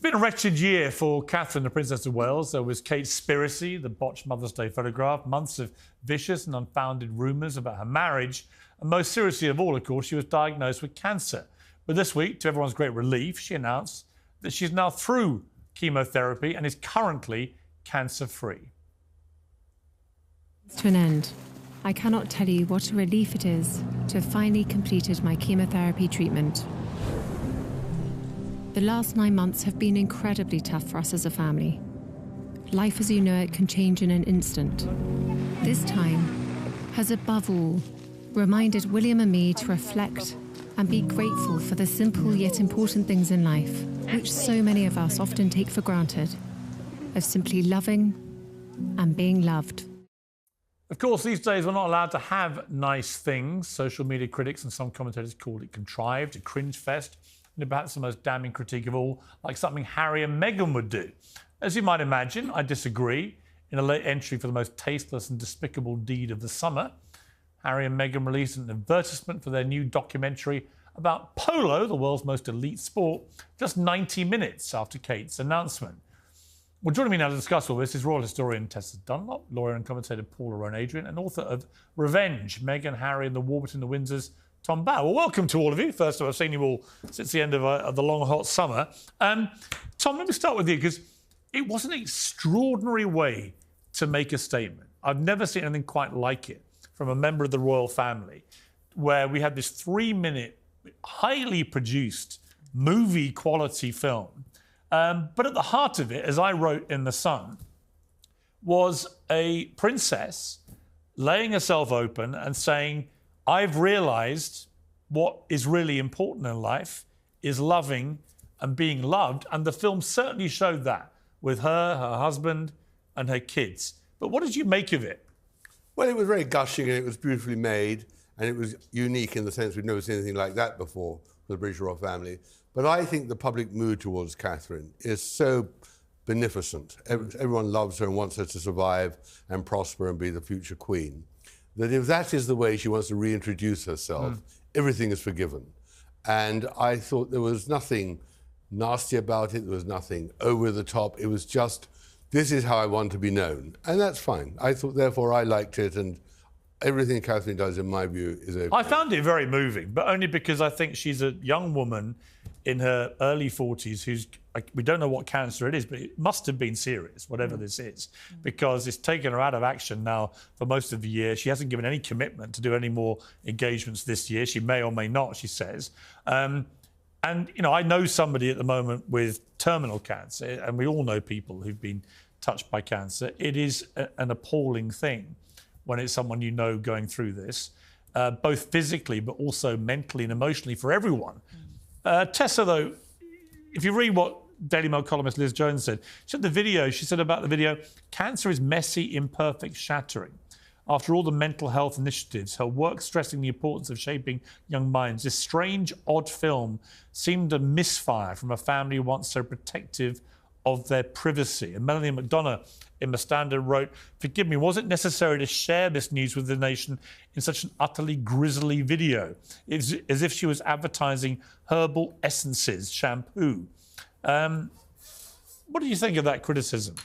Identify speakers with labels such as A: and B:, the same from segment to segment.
A: been a wretched year for Catherine, the Princess of Wales. There was Kate's conspiracy, the botched Mother's Day photograph, months of vicious and unfounded rumours about her marriage, and most seriously of all, of course, she was diagnosed with cancer. But this week, to everyone's great relief, she announced that she's now through chemotherapy and is currently cancer-free.
B: To an end. I cannot tell you what a relief it is to have finally completed my chemotherapy treatment. The last 9 months have been incredibly tough for us as a family. Life as you know it can change in an instant. This time has above all reminded William and me to reflect and be grateful for the simple yet important things in life, which so many of us often take for granted, of simply loving and being loved.
A: Of course, these days we're not allowed to have nice things. Social media critics and some commentators called it contrived, a cringe fest, and perhaps the most damning critique of all, like something Harry and Meghan would do. As you might imagine, I disagree. In a late entry for the most tasteless and despicable deed of the summer, Harry and Meghan released an advertisement for their new documentary about polo, the world's most elite sport, just 90 minutes after Kate's announcement. Well, joining me now to discuss all this is royal historian Tessa Dunlop, lawyer and commentator Paula Rowan-Adrian, and author of Revenge, Meghan, Harry and the War Between the Windsors, Tom Bower. Well, welcome to all of you. First of all, I've seen you all since the end of the long, hot summer. Tom, let me start with you, because it was an extraordinary way to make a statement. I've never seen anything quite like it from a member of the royal family, where we had this 3-minute, highly produced, movie-quality film. But at the heart of it, as I wrote in The Sun, was a princess laying herself open and saying, I've realised what is really important in life is loving and being loved. And the film certainly showed that with her husband and her kids. But what did you make of it?
C: Well, it was very gushing and it was beautifully made and it was unique in the sense we've never seen anything like that before for the British royal family. But I think the public mood towards Catherine is so beneficent. Everyone loves her and wants her to survive and prosper and be the future queen, that if that is the way she wants to reintroduce herself, everything is forgiven. And I thought there was nothing nasty about it. There was nothing over the top. It was just, this is how I want to be known. And that's fine. I thought, therefore, I liked it. And everything Catherine does, in my view, is okay.
A: I found it very moving, but only because I think she's a young woman in her early 40s who's, we don't know what cancer it is, but it must have been serious, whatever this is, because it's taken her out of action now for most of the year. She hasn't given any commitment to do any more engagements this year. She may or may not, she says. And, you know, I know somebody at the moment with terminal cancer, and we all know people who've been touched by cancer. It is an appalling thing when it's someone you know going through this, both physically but also mentally and emotionally for everyone. Tessa, though, if you read what Daily Mail columnist Liz Jones said, she said about the video, cancer is messy, imperfect, shattering. After all the mental health initiatives, her work stressing the importance of shaping young minds, this strange, odd film seemed a misfire from a family once so protective of their privacy. And Melanie McDonough in The Standard wrote, forgive me, was it necessary to share this news with the nation in such an utterly grisly video? It's as if she was advertising herbal essences, shampoo. What do you think of that criticism?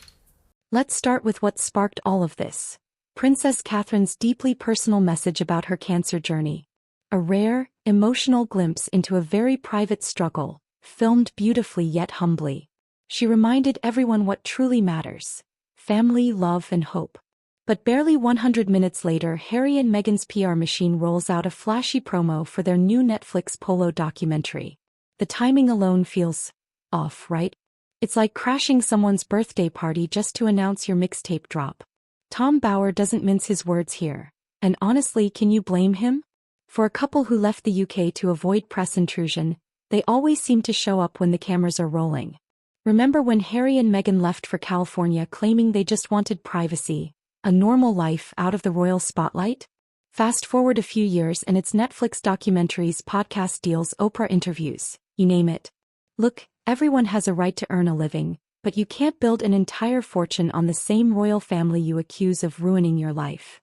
D: Let's start with what sparked all of this. Princess Catherine's deeply personal message about her cancer journey. A rare, emotional glimpse into a very private struggle, filmed beautifully yet humbly. She reminded everyone what truly matters: family, love, and hope. But barely 100 minutes later, Harry and Meghan's PR machine rolls out a flashy promo for their new Netflix Polo documentary. The timing alone feels off, right? It's like crashing someone's birthday party just to announce your mixtape drop. Tom Bower doesn't mince his words here. And honestly, can you blame him? For a couple who left the UK to avoid press intrusion, they always seem to show up when the cameras are rolling. Remember when Harry and Meghan left for California claiming they just wanted privacy, a normal life out of the royal spotlight? Fast forward a few years and it's Netflix documentaries, podcast deals, Oprah interviews, you name it. Look, everyone has a right to earn a living, but you can't build an entire fortune on the same royal family you accuse of ruining your life.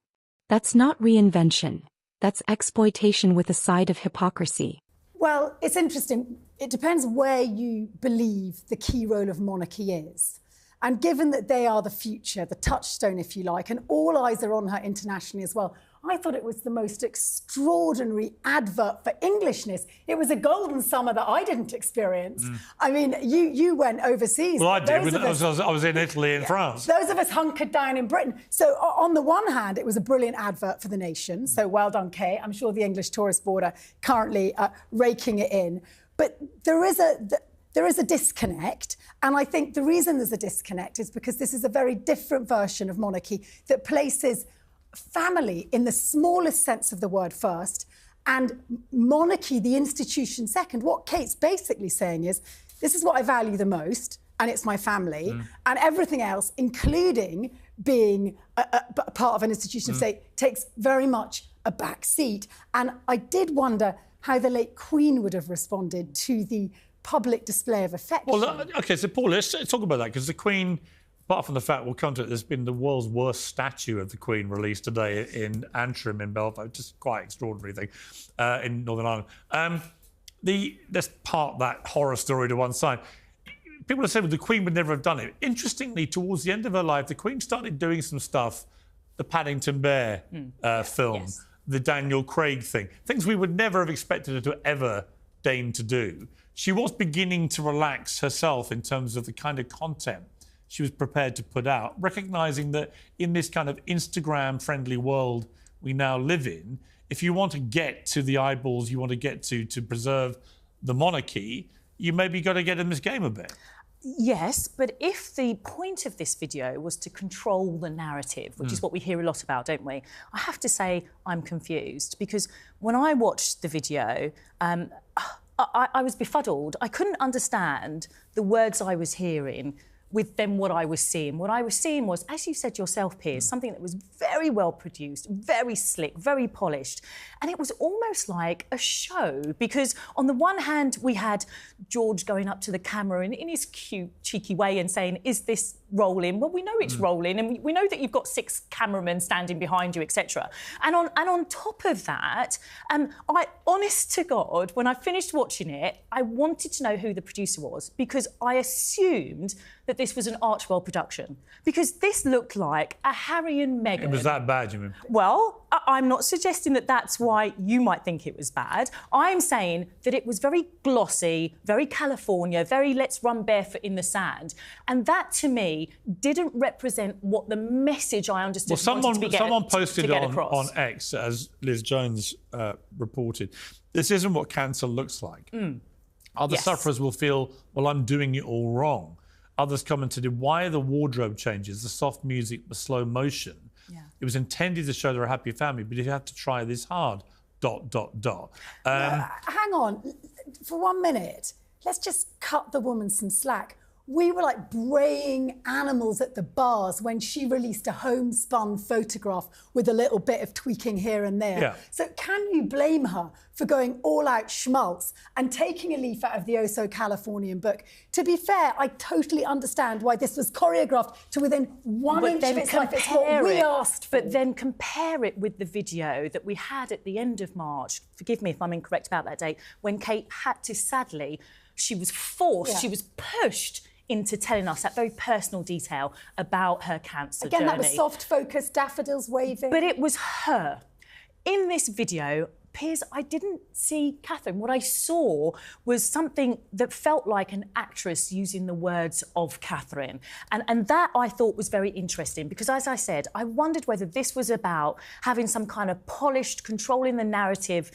D: That's not reinvention. That's exploitation with a side of hypocrisy.
E: Well, it's interesting. It depends where you believe the key role of monarchy is. And given that they are the future, the touchstone, if you like, and all eyes are on her internationally as well, I thought it was the most extraordinary advert for Englishness. It was a golden summer that I didn't experience. I mean, you went overseas.
A: Well, I did. I was in Italy and France.
E: Those of us hunkered down in Britain. So on the one hand, it was a brilliant advert for the nation. So well done, Kate. I'm sure the English Tourist Board are currently raking it in. But there is a disconnect. And I think the reason there's a disconnect is because this is a very different version of monarchy that places family in the smallest sense of the word first and monarchy, the institution, second. What Kate's basically saying is, this is what I value the most, and it's my family, and everything else, including being a part of an institution of state, takes very much a back seat. And I did wonder how the late Queen would have responded to the public display of affection.
A: Well, OK, so Paul, let's talk about that, because the Queen, apart from the fact, we'll come to it, there's been the world's worst statue of the Queen released today in Antrim in Belfast, just quite extraordinary thing, in Northern Ireland. Let's park that horror story to one side. People have said, well, the Queen would never have done it. Interestingly, towards the end of her life, the Queen started doing some stuff, the Paddington Bear film, the Daniel Craig thing, things we would never have expected her to ever deign to do. She was beginning to relax herself in terms of the kind of content she was prepared to put out, recognising that in this kind of Instagram-friendly world we now live in, if you want to get to the eyeballs you want to get to preserve the monarchy, you maybe got to get in this game a bit.
F: Yes, but if the point of this video was to control the narrative, which is what we hear a lot about, don't we? I have to say I'm confused, because when I watched the video, I was befuddled. I couldn't understand the words I was hearing with then what I was seeing. What I was seeing was, as you said yourself, Piers, something that was very well produced, very slick, very polished. And it was almost like a show, because on the one hand, we had George going up to the camera in his cute, cheeky way and saying, is this rolling? Well, we know it's rolling, and we know that you've got 6 cameramen standing behind you, etc. And on top of that, honest to God, when I finished watching it, I wanted to know who the producer was, because I assumed that this was an Archwell production, because this looked like a Harry and Meghan.
A: It was that bad, you mean?
F: Well, I'm not suggesting that that's why you might think it was bad. I'm saying that it was very glossy, very California, very let's run barefoot in the sand. And that, to me, didn't represent what the message I understood
A: someone posted on X, as Liz Jones reported, this isn't what cancer looks like. Other sufferers will feel, well, I'm doing it all wrong. Others commented, why are the wardrobe changes, the soft music, the slow motion? It was intended to show they're a happy family, but you have to try this hard, ...
E: Hang on, for 1 minute. Let's just cut the woman some slack. We were like braying animals at the bars when she released a homespun photograph with a little bit of tweaking here and there. So can you blame her for going all out schmaltz and taking a leaf out of the Oh So Californian book? To be fair, I totally understand why this was choreographed to within 1 inch of its life. It's what we asked for.
F: But then compare it with the video that we had at the end of March, forgive me if I'm incorrect about that date, when Kate had to, sadly, she was forced, she was pushed into telling us that very personal detail about her cancer journey.
E: Again, that was soft focus, daffodils waving.
F: But it was her. In this video, Piers, I didn't see Catherine. What I saw was something that felt like an actress using the words of Catherine. And that I thought was very interesting, because, as I said, I wondered whether this was about having some kind of polished, controlling the narrative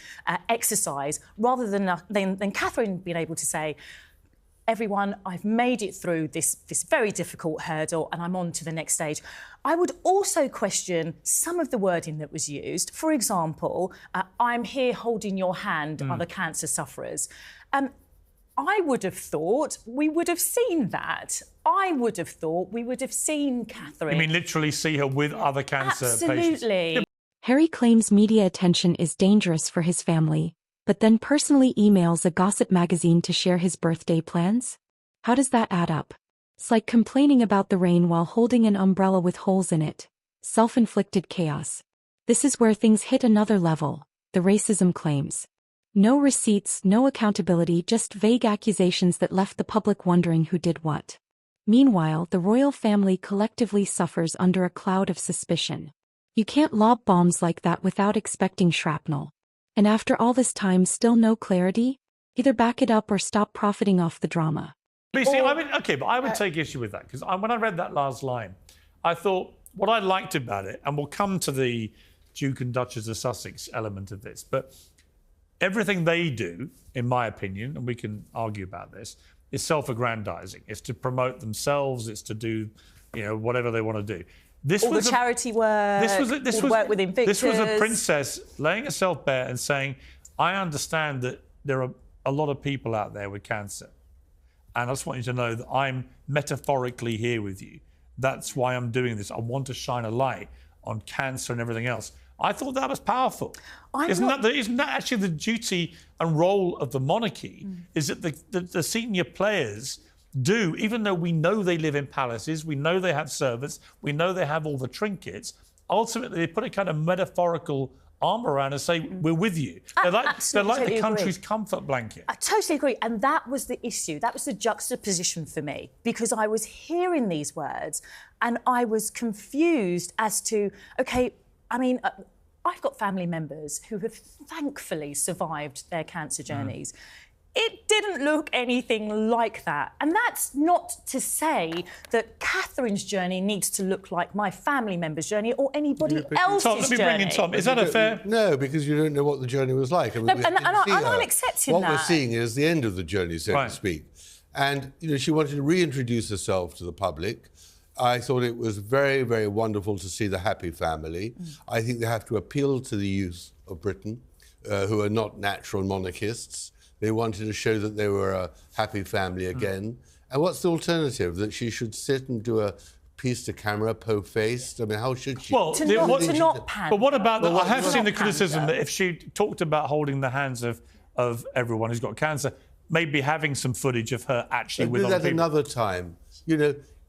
F: exercise, rather than Catherine being able to say, everyone, I've made it through this very difficult hurdle and I'm on to the next stage. I would also question some of the wording that was used. For example, I'm here holding your hand, other cancer sufferers. I would have thought we would have seen that. I would have thought we would have seen Catherine.
A: You mean literally see her with other cancer patients?
F: Absolutely.
D: Harry claims media attention is dangerous for his family, but then personally emails a gossip magazine to share his birthday plans? How does that add up? It's like complaining about the rain while holding an umbrella with holes in it. Self-inflicted chaos. This is where things hit another level, the racism claims. No receipts, no accountability, just vague accusations that left the public wondering who did what. Meanwhile, the royal family collectively suffers under a cloud of suspicion. You can't lob bombs like that without expecting shrapnel. And after all this time, still no clarity? Either back it up or stop profiting off the drama.
A: But you see, I would take issue with that, because when I read that last line, I thought what I liked about it, and we'll come to the Duke and Duchess of Sussex element of this, but everything they do, in my opinion, and we can argue about this, is self-aggrandizing. It's to promote themselves. It's to do, whatever they want to do.
F: All the charity work, this was work with Invictus.
A: This was a princess laying herself bare and saying, I understand that there are a lot of people out there with cancer. And I just want you to know that I'm metaphorically here with you. That's why I'm doing this. I want to shine a light on cancer and everything else. I thought that was powerful. Isn't that actually the duty and role of the monarchy? Is that the senior players do, even though we know they live in palaces, we know they have servants, we know they have all the trinkets, ultimately they put a kind of metaphorical arm around and say, we're with you. They're like the country's comfort blanket.
F: I totally agree. And that was the issue. That was the juxtaposition for me, because I was hearing these words and I was confused as to, I've got family members who have thankfully survived their cancer journeys. It didn't look anything like that. And that's not to say that Catherine's journey needs to look like my family member's journey or anybody else's
A: Tom, let me bring in Tom. Is that a fair...
C: No, because you don't know what the journey was like.
F: I'm accepting
C: what
F: that.
C: What we're seeing is the end of the journey, so to speak. And, she wanted to reintroduce herself to the public. I thought it was very, very wonderful to see the happy family. I think they have to appeal to the youth of Britain, who are not natural monarchists. They wanted to show that they were a happy family again. And what's the alternative? That she should sit and do a piece to camera, po-faced? I mean, how should she?
F: Well, to not pander.
A: But what about that? I have seen the criticism that if she talked about holding the hands of everyone who's got cancer, maybe having some footage of her actually with other people.
C: Another time.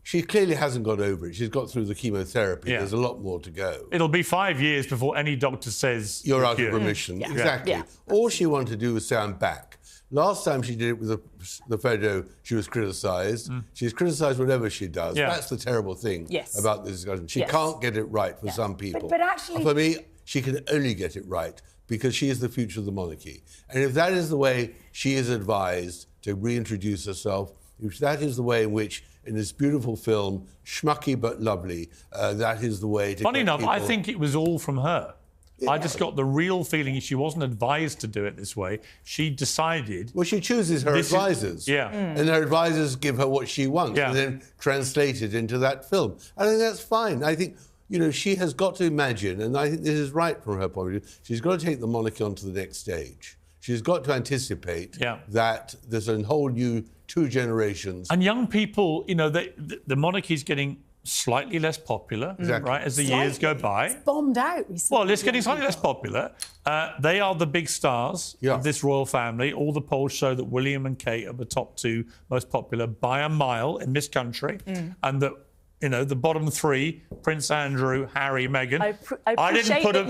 C: She clearly hasn't got over it. She's got through the chemotherapy. There's a lot more to go.
A: It'll be 5 years before any doctor says
C: you're out of remission. Exactly. Yeah. All she wanted to do was say, I'm back. Last time she did it with the photo, she was criticised. She's criticised whatever she does. That's the terrible thing about this discussion. She can't get it right for some people.
E: But actually...
C: For me, she can only get it right because she is the future of the monarchy. And if that is the way she is advised to reintroduce herself, if that is the way in which, in this beautiful film, schmucky but lovely, that is the way to...
A: Funny enough, I think it was all from her. Yeah. I just got the real feeling she wasn't advised to do it this way. She decided...
C: Well, she chooses her advisors. And her advisors give her what she wants and then translate it into that film. I think that's fine. I think, she has got to imagine, and I think this is right from her point of view, she's got to take the monarchy on to the next stage. She's got to anticipate that there's a whole new 2 generations.
A: And young people, the monarchy's getting slightly less popular, right, as the years go by.
E: It's bombed out recently.
A: Well, it's getting slightly less popular. They are the big stars of this royal family. All the polls show that William and Kate are the top 2 most popular by a mile in this country, and that the bottom 3, Prince Andrew, Harry, Meghan.
F: I didn't put them.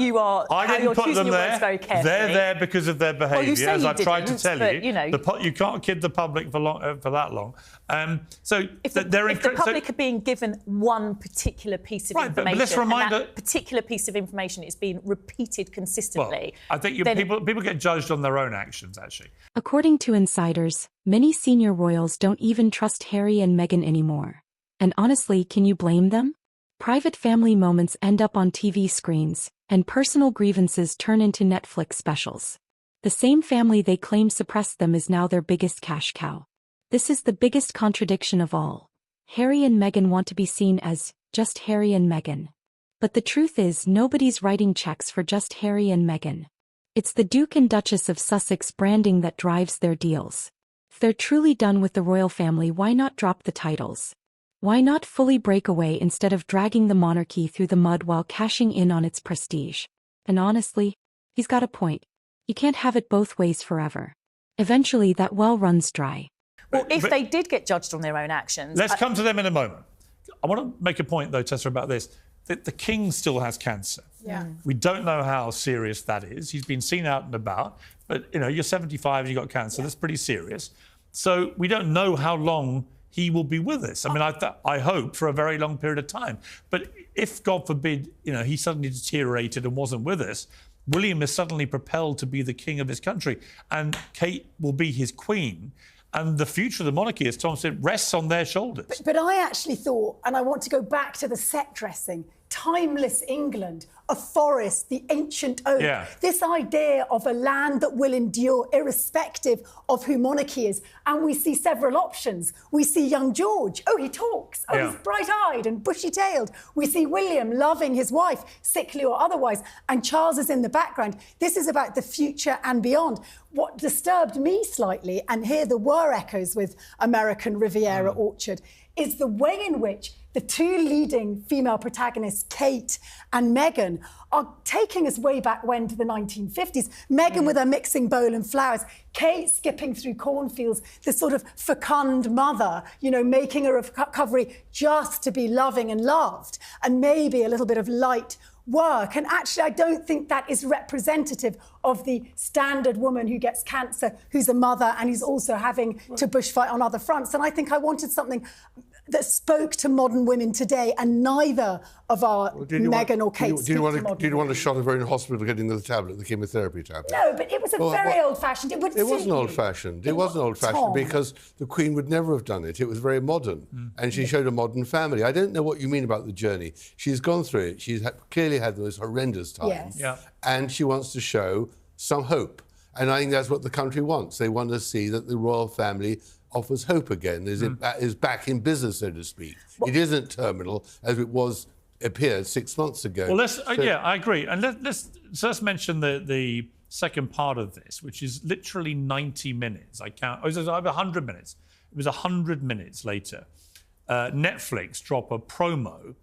F: I didn't put them there.
A: They're there because of their behaviour, as I've tried to tell you.
F: But,
A: you can't kid the public for that long.
F: If the public are being given one particular piece of information,
A: but let's remind
F: and that particular piece of information is being repeated consistently.
A: Well, I think people get judged on their own actions, actually.
D: According to insiders, many senior royals don't even trust Harry and Meghan anymore. And honestly, can you blame them? Private family moments end up on TV screens, and personal grievances turn into Netflix specials. The same family they claim suppressed them is now their biggest cash cow. This is the biggest contradiction of all. Harry and Meghan want to be seen as just Harry and Meghan. But the truth is, nobody's writing checks for just Harry and Meghan. It's the Duke and Duchess of Sussex branding that drives their deals. If they're truly done with the royal family, why not drop the titles? Why not fully break away instead of dragging the monarchy through the mud while cashing in on its prestige? And honestly, he's got a point. You can't have it both ways forever. Eventually, that well runs dry.
F: Well, if they did get judged on their own actions...
A: Let's come to them in a moment. I want to make a point, though, Tessa, about this. that the king still has cancer.
E: Yeah.
A: We don't know how serious that is. He's been seen out and about, but you're 75 and you've got cancer. That's pretty serious. So we don't know how long he will be with us. I mean, I hope for a very long period of time. But if, God forbid, he suddenly deteriorated and wasn't with us, William is suddenly propelled to be the king of his country, and Kate will be his queen. And the future of the monarchy, as Tom said, rests on their shoulders.
E: But I actually thought, and I want to go back to the set dressing, timeless England, a forest, the ancient oak.
A: Yeah.
E: This idea of a land that will endure irrespective of who monarchy is. And we see several options. We see young George. Oh, he talks. Oh,
A: Yeah.
E: he's bright-eyed and bushy-tailed. We see William loving his wife, sickly or otherwise, and Charles is in the background. This is about the future and beyond. What disturbed me slightly, and here there were echoes with American Riviera Orchard, is the way in which the two leading female protagonists, Kate and Meghan, are taking us way back when to the 1950s. Meghan with her mixing bowl and flowers, Kate skipping through cornfields, the sort of fecund mother, making a recovery just to be loving and loved, and maybe a little bit of light work. And actually, I don't think that is representative of the standard woman who gets cancer, who's a mother and who's also having to bushfight on other fronts. And I think I wanted something that spoke to modern women today, and neither of our Meghan or Kate
C: Did you want a shot of her in hospital getting the tablet, the chemotherapy tablet?
E: No, but it was very old-fashioned. It
C: wasn't old-fashioned. It wasn't old-fashioned because the Queen would never have done it. It was very modern, and she showed a modern family. I don't know what you mean about the journey. She's gone through it. She's clearly had the most horrendous time.
E: Yes.
A: Yeah.
C: And she wants to show some hope. And I think that's what the country wants. They want to see that the royal family offers hope again, is back in business, so to speak. It isn't terminal, as it appeared 6 months ago.
A: Well, I agree. And let's mention the second part of this, which is literally 90 minutes. I was 100 minutes. It was 100 minutes later. Netflix drop a promo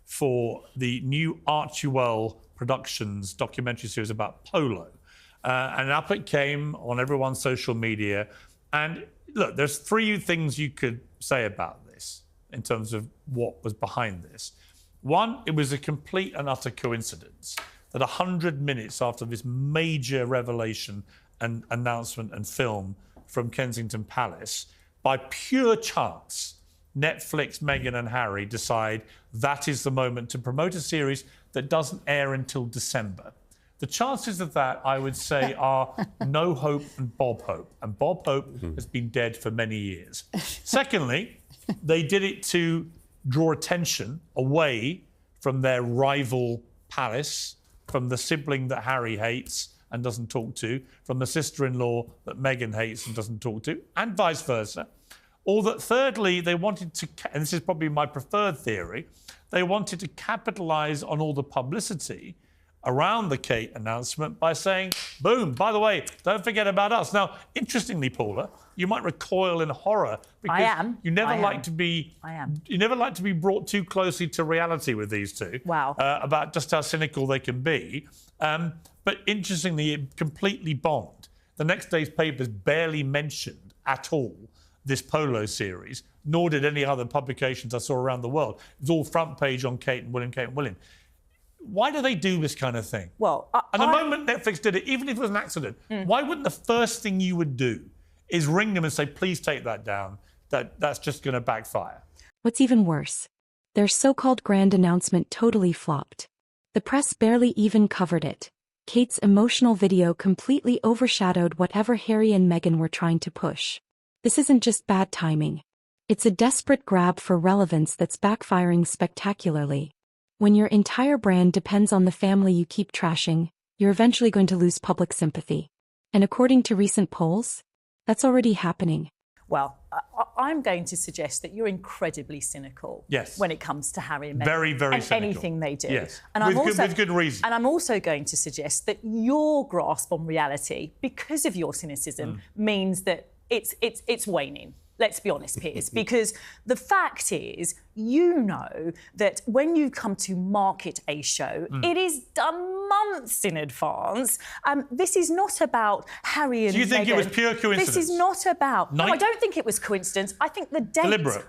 A: for the new Archewell Productions documentary series about polo. And up it came on everyone's social media. And look, there's three things you could say about this in terms of what was behind this. One, it was a complete and utter coincidence that 100 minutes after this major revelation and announcement and film from Kensington Palace, by pure chance, Netflix, Meghan and Harry decide that is the moment to promote a series that doesn't air until December. The chances of that, I would say, are No Hope and Bob Hope. And Bob Hope has been dead for many years. Secondly, they did it to draw attention away from their rival palace, from the sibling that Harry hates and doesn't talk to, from the sister-in-law that Meghan hates and doesn't talk to, and vice versa. Or that thirdly, they wanted to, and this is probably my preferred theory, they wanted to capitalise on all the publicity around the Kate announcement by saying, boom, by the way, don't forget about us. Now, interestingly, Paula, you might recoil in horror because you never like to be brought too closely to reality with these two.
F: Wow.
A: About just how cynical they can be. But interestingly, it completely bombed. The next day's papers barely mentioned at all this polo series, nor did any other publications I saw around the world. It was all front page on Kate and William. Why do they do this kind of thing?
F: Well,
A: and the moment Netflix did it, even if it was an accident, why wouldn't the first thing you would do is ring them and say, please take that down? That's just going to backfire.
D: What's even worse, their so-called grand announcement totally flopped. The press barely even covered it. Kate's emotional video completely overshadowed whatever Harry and Meghan were trying to push. This isn't just bad timing. It's a desperate grab for relevance that's backfiring spectacularly. When your entire brand depends on the family you keep trashing, you're eventually going to lose public sympathy. And according to recent polls, that's already happening.
F: Well, I'm going to suggest that you're incredibly cynical when it comes to Harry and Meghan.
A: Very, very
F: and
A: cynical.
F: Anything they do.
A: Yes,
F: and
A: with good reason.
F: And I'm also going to suggest that your grasp on reality, because of your cynicism, means that it's waning. Let's be honest, Piers, because the fact is, you know that when you come to market a show, it is done months in advance. This is not about Harry and Meghan.
A: Do you think it was pure coincidence?
F: This is not about... No, I don't think it was coincidence. I think the date...
A: Deliberate?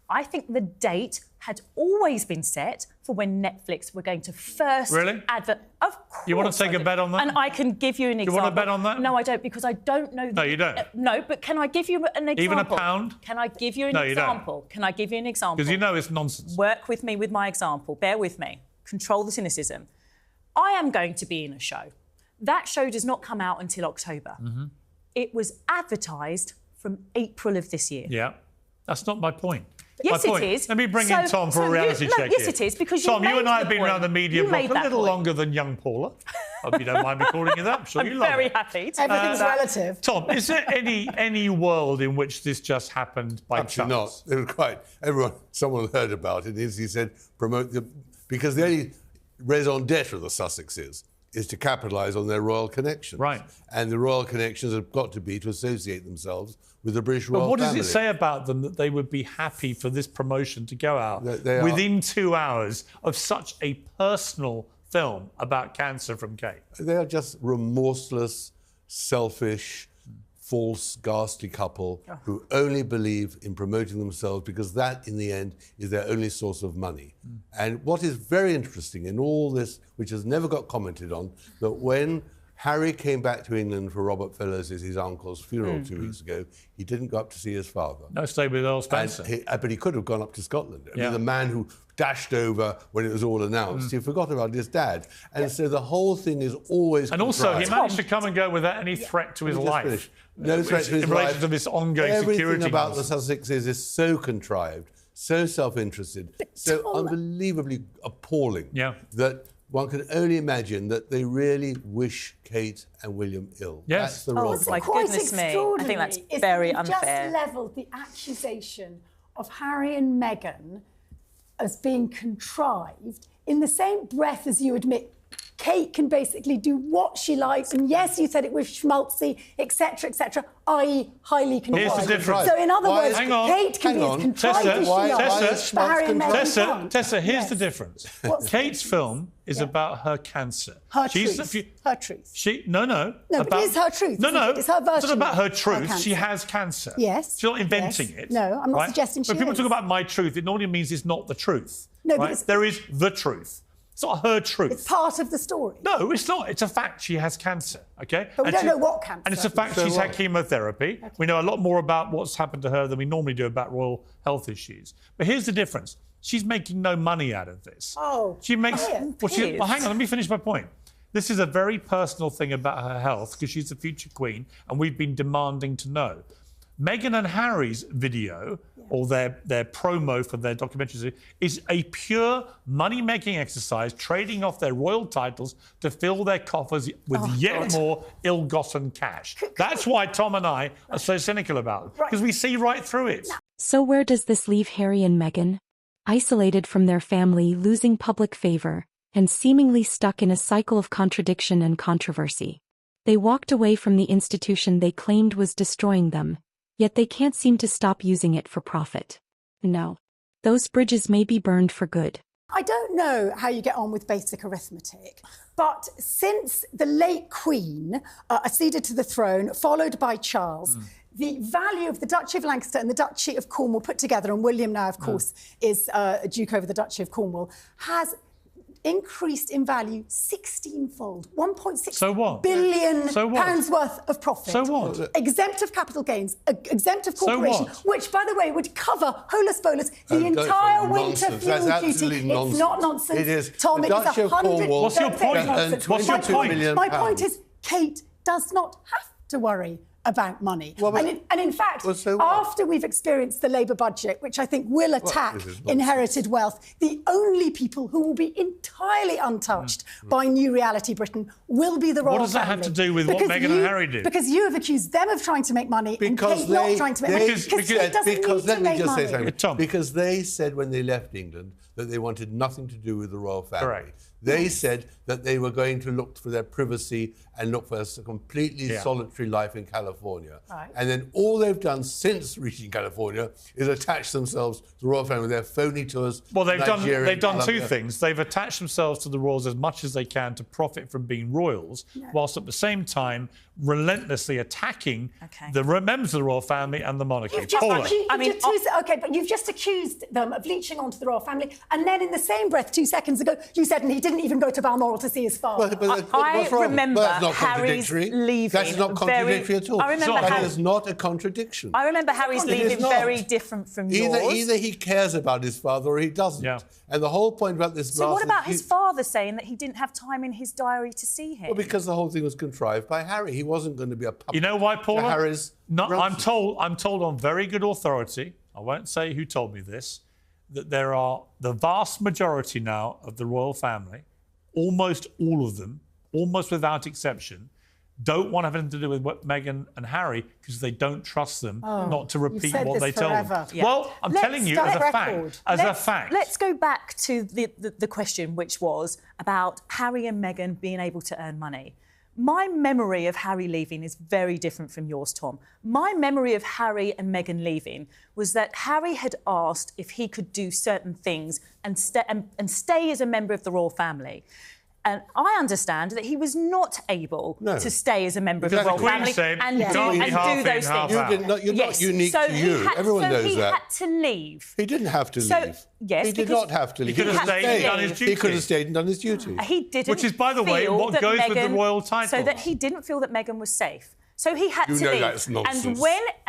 F: I think the date had always been set for when Netflix were going to first advert. Of course.
A: You want to take a bet on that?
F: And I can give you an example.
A: You want to bet on that?
F: No, I don't, because I don't know.
A: No, you don't.
F: No, but can I give you an example?
A: Even a pound?
F: Can I give you an example?
A: Don't.
F: Can I give you an example?
A: Because you know it's nonsense.
F: Work with me with my example. Bear with me. Control the cynicism. I am going to be in a show. That show does not come out until October.
A: Mm-hmm.
F: It was advertised from April of this year.
A: Yeah. That's not my point.
F: Yes, it is.
A: Let me bring in Tom for a reality check
F: yes,
A: here.
F: it is, because
A: Tom, you and I have been around the media block a little
F: point.
A: longer than young Paula. Hope you don't mind me calling you that. I'm sure you love it.
F: I'm very happy.
E: Everything's relative.
A: Tom, is there any world in which this just happened by
C: Absolutely
A: chance?
C: not. They were quite. Someone heard about it. He said, because the only raison d'etre of the Sussexes is to capitalise on their royal connections.
A: Right.
C: And the royal connections have got to be to associate themselves with the British royal family.
A: But what does it say about them that they would be happy for this promotion to go out within 2 hours of such a personal film about cancer from Kate?
C: They are just remorseless, selfish, false, ghastly couple who only believe in promoting themselves because that, in the end, is their only source of money. And what is very interesting in all this, which has never got commented on, that when Harry came back to England for Robert Fellowes' his uncle's funeral 2 weeks ago, he didn't go up to see his father.
A: No, stay with Earl Spencer.
C: But he could have gone up to Scotland. I mean, the man who dashed over when it was all announced, he forgot about his dad. And so the whole thing is always
A: And also, he managed to come and go without any threat to his life.
C: No threat to his life.
A: In relation to this ongoing security
C: Everything about
A: nonsense.
C: the Sussexes is so contrived, so self-interested, so unbelievably appalling that one can only imagine that they really wish Kate and William ill.
A: Yes.
C: That's the wrong
F: my goodness me. I think that's very unfair.
E: Just levelled the accusation of Harry and Meghan as being contrived in the same breath as you admit Kate can basically do what she likes, and yes, you said it was schmaltzy, etc., i.e. highly contrived.
A: Here's the difference.
E: So in other words, Kate can be as contrived as she likes, but Harry and Meghan can't.
A: Tessa, here's the difference. Kate's film is about her cancer.
E: Her truth. Her truth.
A: No,
E: but it is her truth.
A: No.
E: It's her version.
A: It's not about her truth.
E: Her
A: she has cancer.
E: Yes.
A: She's not inventing it.
E: No, I'm not suggesting she
A: When people
E: is.
A: talk about my truth, it normally means it's not the truth.
E: No,
A: right?
E: but
A: there is the truth. It's not her truth.
E: It's part of the story.
A: No, it's not. It's a fact she has cancer, OK?
E: But we don't know what cancer.
A: And it's a fact she's had chemotherapy. Okay. We know a lot more about what's happened to her than we normally do about royal health issues. But here's the difference. She's making no money out of this.
E: Oh,
A: she makes. Well, hang on, let me finish my point. This is a very personal thing about her health because she's the future queen and we've been demanding to know. Meghan and Harry's video, or their promo for their documentary, is a pure money-making exercise, trading off their royal titles to fill their coffers with more ill-gotten cash. That's why Tom and I are so cynical about it, because we see right through it.
D: So where does this leave Harry and Meghan? Isolated from their family, losing public favor, and seemingly stuck in a cycle of contradiction and controversy. They walked away from the institution they claimed was destroying them, yet they can't seem to stop using it for profit. No, those bridges may be burned for good.
E: I don't know how you get on with basic arithmetic, but since the late Queen acceded to the throne, followed by Charles, the value of the Duchy of Lancaster and the Duchy of Cornwall put together, and William now, of course, is Duke over the Duchy of Cornwall, has increased in value 16-fold, 1.6 billion pounds worth of profit.
A: So what?
E: Exempt of capital gains, exempt of corporation, which, by the way, would cover holus bolus the entire winter fuel duty. It's not nonsense.
C: It is.
E: Tom, it is 100.
A: What's your point?
E: What's your point? My point is, Kate does not have to worry about money.
C: Well,
E: and in fact, after we've experienced the Labour budget, which I think will attack inherited wealth, the only people who will be entirely untouched by New Reality Britain will be the royal family.
A: What does that have to do with what Meghan and Harry did?
E: Because you have accused them of trying to make money and Kate not trying to make money. Because
C: let me just say something. Because they said when they left England that they wanted nothing to do with the royal family.
A: Correct.
C: They said that they were going to look for their privacy and look for a completely solitary life in California. California.
E: Right.
C: And then all they've done since reaching California is attach themselves to the royal family with their phony tours.
A: Well, they've
C: Nigeria,
A: done two
C: Colombia.
A: things. They've attached themselves to the royals as much as they can to profit from being royals, whilst at the same time relentlessly attacking the members of the royal family and the monarchy.
E: You've just
A: Paula.
E: but you've just accused them of leeching onto the royal family, and then in the same breath, 2 seconds ago, you said, and he didn't even go to Balmoral to see his father.
F: I remember
C: That's not
F: Harry's
C: contradictory.
F: leaving.
C: That's not contradictory at all.
F: I remember
C: that
F: Harry-
C: is not a contradiction.
F: I remember Harry's
C: It is
F: leaving
C: not.
F: very different from yours.
C: Either he cares about his father or he doesn't.
A: Yeah.
C: And the whole point about this.
F: So what
C: last-
F: about his father saying that he didn't have time in his diary to see him?
C: Well, because the whole thing was contrived by Harry. He wasn't going to be a puppet.
A: You know why, Paula?
C: to Harry's
A: No, I'm
C: nonsense.
A: told on very good authority, I won't say who told me this, that there are the vast majority now of the royal family, almost all of them, almost without exception, don't want to have anything to do with Meghan and Harry because they don't trust them not to repeat
E: said
A: what
E: this
A: they tell them.
E: forever.
F: Yeah.
A: Well, I'm telling you as a fact. As a fact.
F: Let's go back to the question, which was about Harry and Meghan being able to earn money. My memory of Harry leaving is very different from yours, Tom. My memory of Harry and Meghan leaving was that Harry had asked if he could do certain things and stay as a member of the royal family. And I understand that he was not able to stay as a member of the royal family and do those things.
C: You're not unique
F: so
C: to you. Everyone knows
F: he
C: that.
F: had to leave.
C: He didn't have to leave.
F: Yes,
C: he did not have to leave.
A: He could have stayed and done his duty.
C: He could have stayed and done his duty.
F: He didn't.
A: Which is, by the way,
F: feel
A: what
F: that
A: goes with the
F: Meghan-
A: royal title.
F: So that he didn't feel that Meghan was safe. So he had to
C: know
F: leave.
C: that's nonsense.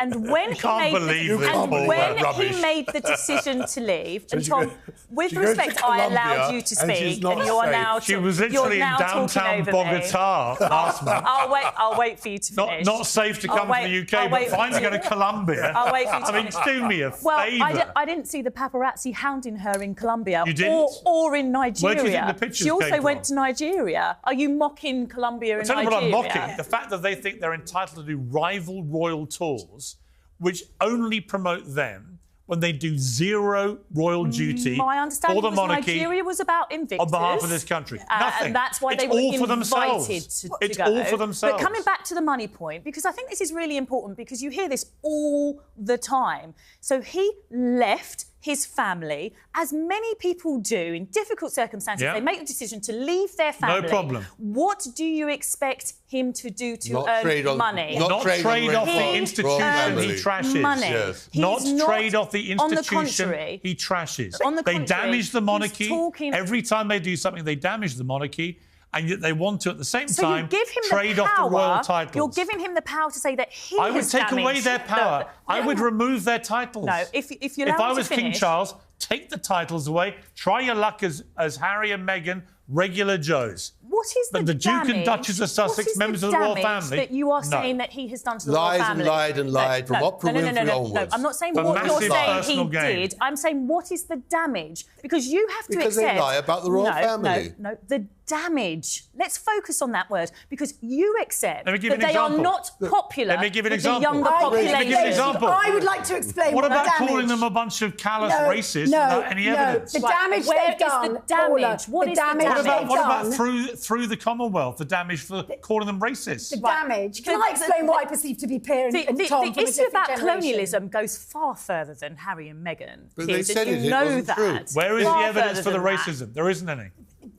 F: And when he
A: can't believe this, Paul.
F: when
C: Rubbish.
F: he made the decision to leave, and
C: she
F: Tom,
C: goes-
F: with
C: she goes to
F: respect, I allowed
C: Colombia
F: you to
C: and she's
F: speak,
C: not
F: and you're
C: safe.
F: now
A: She was literally in downtown Bogota last month.
F: I'll wait for you to finish.
A: Not safe to come to the UK, but fine to go to Colombia.
F: I'll wait for you to
A: I mean,
F: finish.
A: do me a favour.
F: Well, I didn't see the paparazzi hounding her in Colombia
A: You didn't?
F: or in Nigeria.
A: Where do you think the pictures
F: She also
A: came
F: went
A: from?
F: to Nigeria. Are you mocking Colombia and
A: Tell you
F: Nigeria?
A: what I'm mocking. The fact that they think they're entitled to do rival royal tours, which only promote them when they do zero royal duty
F: My understanding
A: for the
F: was
A: monarchy
F: Nigeria was about Invictus.
A: on behalf of this country. Nothing.
F: And that's why
A: It's
F: they were
A: all for
F: invited
A: themselves.
F: to
A: It's
F: go.
A: all for themselves.
F: But coming back to the money point, because I think this is really important, because you hear this all the time. So he left his family, as many people do in difficult circumstances.
A: Yeah.
F: They make the decision to leave their family.
A: No problem.
F: What do you expect him to do to
C: Not
F: earn
C: trade on-
F: money?
C: not
A: Not
C: trade
A: trade
C: on
A: off the
C: royal
A: institution
C: family.
A: he trashes.
F: Money.
C: Yes.
F: He's
A: Not trade off the
F: on the
A: institution
F: contrary.
A: he trashes.
F: On the
A: They
F: contrary,
A: damage the
F: he's
A: monarchy.
F: talking-
A: Every time they do something, they damage the monarchy. And yet they want to, at the same
F: So
A: time,
F: you give him
A: trade
F: the power,
A: off the royal titles.
F: You're giving him the power to say that he
A: I would
F: has
A: take away
F: damaged
A: their power.
F: the-
A: I would remove their titles.
F: No, if you
A: If
F: allow
A: I
F: me to
A: was King
F: finish-
A: Charles, take the titles away. Try your luck as Harry and Meghan, regular Joes.
F: What is
A: But the Duke and
F: damage-
A: Duchess of Sussex,
F: what is
A: members of the royal
F: damage
A: family?
F: that you are
A: No.
F: saying that he has done to the
C: Lied
F: royal
C: and
F: family?
C: lied and lied from Oprah Winfrey
F: No,
C: onwards.
F: I'm not saying
A: For
F: what you're
A: massive
F: saying he
A: personal gain.
F: did. I'm saying what is the damage? Because you have to
C: Because
F: accept...
C: they lie about the royal family.
F: No, the damage. Let's focus on that word, because you accept
A: Let me give
F: that
A: you an
F: they are
A: example.
F: not popular
A: Let me give you an
F: with the
A: example.
F: younger
A: Let me
F: population.
A: give you an example.
E: I would like to explain
A: What
E: what
A: about
E: the damage...
A: calling them a bunch of callous racists without any evidence?
E: The
F: Right,
E: damage
F: where
E: they've
F: is
E: done,
F: the damage?
E: Paula,
F: What
E: the
F: is the
E: damage
F: damage?
E: they've
A: What about
E: done,
A: through the Commonwealth, the damage for calling them racist?
E: the damage. Can I explain what I perceive to be Piers and
F: The
E: Tom from a
F: issue
E: different
F: about
E: generation?
F: colonialism goes far further than Harry and Meghan.
C: But they
F: Piers,
C: said
F: and
C: it,
F: you
C: it
F: know
C: wasn't
F: that.
C: true.
A: Where is the
F: Far
A: evidence
F: further
A: for the
F: than that.
A: racism? There isn't any.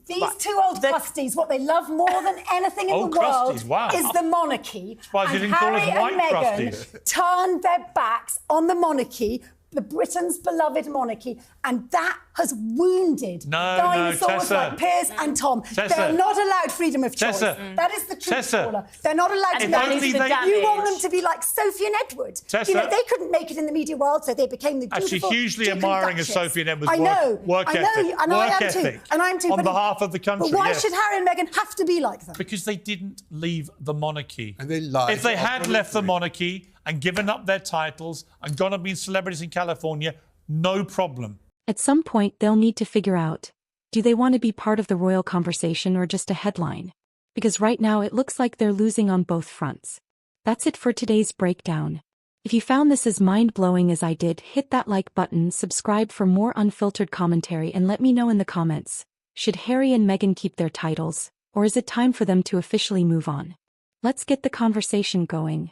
E: These two old crusties, what they love more than anything in
A: Old
E: the world
A: crusties, wow.
E: is the monarchy.
A: Surprised you
E: And
A: didn't call us
E: Harry
A: white
E: and Meghan
A: crusties.
E: turned their backs on the monarchy, the Britain's beloved monarchy, and that has wounded
A: No,
E: dinosaurs
A: Tessa.
E: like Piers and Tom.
A: Tessa.
E: They're not allowed freedom of choice.
A: Tessa.
E: That is the truth,
A: Tessa.
E: Paula. They're not allowed to
F: And
E: make
F: that is
A: only
F: the
A: they-
F: damage.
E: You want them to be like Sophie and Edward.
A: Tessa.
E: You know, they couldn't make it in the media world, so they became the
A: Actually,
E: beautiful
A: hugely
E: Duke and
A: admiring of
E: Duchess.
A: Sophie and Edward's
E: I know,
A: work
E: I know,
A: ethic.
E: and I
A: Work
E: am too.
A: ethic
E: And I'm too.
A: on
E: but-
A: behalf of the country,
E: But why
A: yes.
E: should Harry and Meghan have to be like them?
A: Because they didn't leave the monarchy.
C: And they lied
A: If they
C: to
A: had
C: Oprah
A: left the
C: Winfrey.
A: monarchy and given up their titles and gone and been celebrities in California, no problem.
D: At some point, they'll need to figure out, do they want to be part of the royal conversation or just a headline? Because right now it looks like they're losing on both fronts. That's it for today's breakdown. If you found this as mind-blowing as I did, hit that like button, subscribe for more unfiltered commentary, and let me know in the comments, should Harry and Meghan keep their titles, or is it time for them to officially move on? Let's get the conversation going.